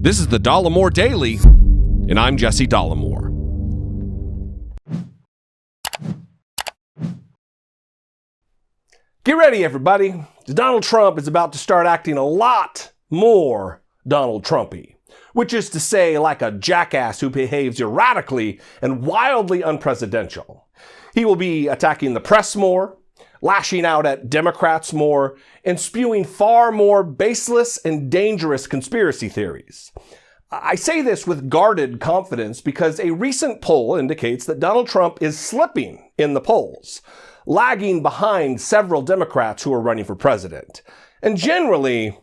This is the Dollemore Daily, and I'm Jesse Dollemore. Get ready, everybody. Donald Trump is about to start acting a lot more Donald Trumpy, which is to say, like a jackass who behaves erratically and wildly unpresidential. He will be attacking the press more, lashing out at Democrats more, and spewing far more baseless and dangerous conspiracy theories. I say this with guarded confidence because a recent poll indicates that Donald Trump is slipping in the polls, lagging behind several Democrats who are running for president, and generally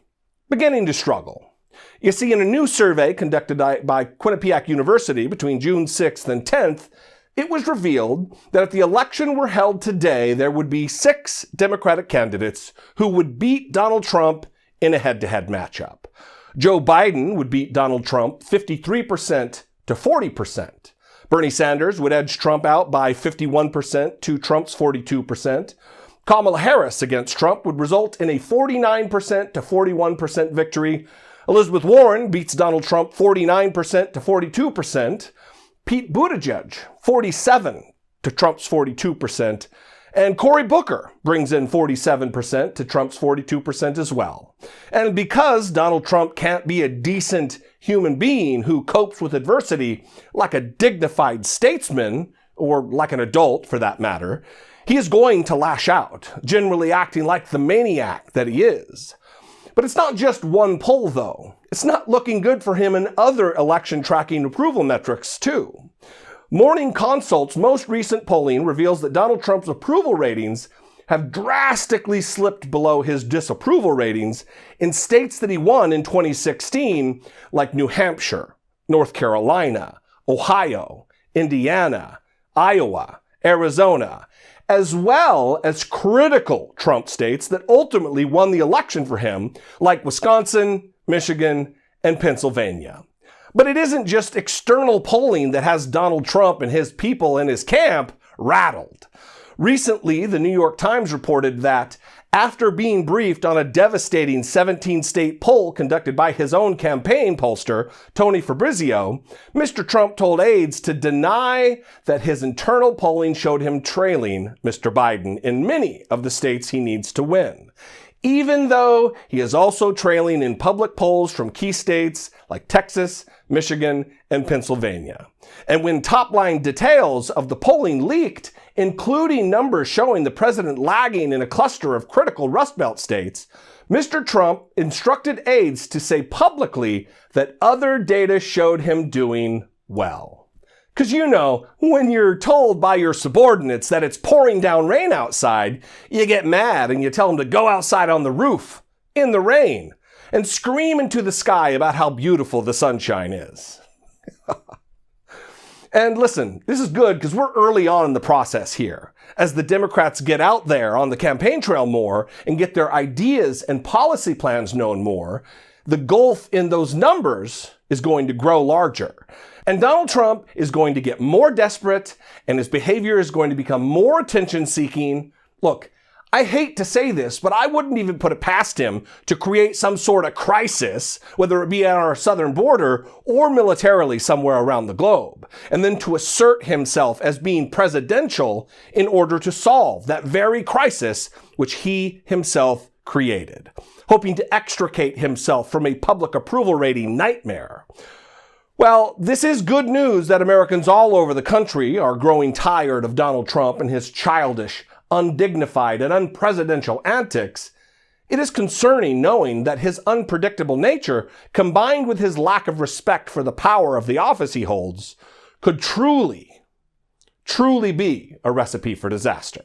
beginning to struggle. You see, in a new survey conducted by Quinnipiac University between June 6th and 10th, it was revealed that if the election were held today, there would be 6 Democratic candidates who would beat Donald Trump in a head-to-head matchup. Joe Biden would beat Donald Trump 53% to 40%. Bernie Sanders would edge Trump out by 51% to Trump's 42%. Kamala Harris against Trump would result in a 49% to 41% victory. Elizabeth Warren beats Donald Trump 49% to 42%. Pete Buttigieg, 47% to Trump's 42%. And Cory Booker brings in 47% to Trump's 42% as well. And because Donald Trump can't be a decent human being who copes with adversity like a dignified statesman, or like an adult for that matter, he is going to lash out, generally acting like the maniac that he is. But it's not just one poll, though. It's not looking good for him in other election tracking approval metrics, too. Morning Consult's most recent polling reveals that Donald Trump's approval ratings have drastically slipped below his disapproval ratings in states that he won in 2016, like New Hampshire, North Carolina, Ohio, Indiana, Iowa, Arizona, as well as critical Trump states that ultimately won the election for him, like Wisconsin, Michigan, and Pennsylvania. But it isn't just external polling that has Donald Trump and his people in his camp rattled. Recently, the New York Times reported that after being briefed on a devastating 17-state poll conducted by his own campaign pollster, Tony Fabrizio, Mr. Trump told aides to deny that his internal polling showed him trailing Mr. Biden in many of the states he needs to win, even though he is also trailing in public polls from key states like Texas, Michigan, and Pennsylvania. And when top-line details of the polling leaked, including numbers showing the president lagging in a cluster of critical Rust Belt states, Mr. Trump instructed aides to say publicly that other data showed him doing well. Because you know, when you're told by your subordinates that it's pouring down rain outside, you get mad and you tell them to go outside on the roof in the rain and scream into the sky about how beautiful the sunshine is. And listen, this is good because we're early on in the process here. As the Democrats get out there on the campaign trail more and get their ideas and policy plans known more, the gulf in those numbers is going to grow larger. And Donald Trump is going to get more desperate, and his behavior is going to become more attention-seeking. Look, I hate to say this, but I wouldn't even put it past him to create some sort of crisis, whether it be on our southern border or militarily somewhere around the globe, and then to assert himself as being presidential in order to solve that very crisis which he himself created, hoping to extricate himself from a public approval rating nightmare. Well, this is good news that Americans all over the country are growing tired of Donald Trump and his childish, undignified, and unpresidential antics. It is concerning knowing that his unpredictable nature, combined with his lack of respect for the power of the office he holds, could truly be a recipe for disaster.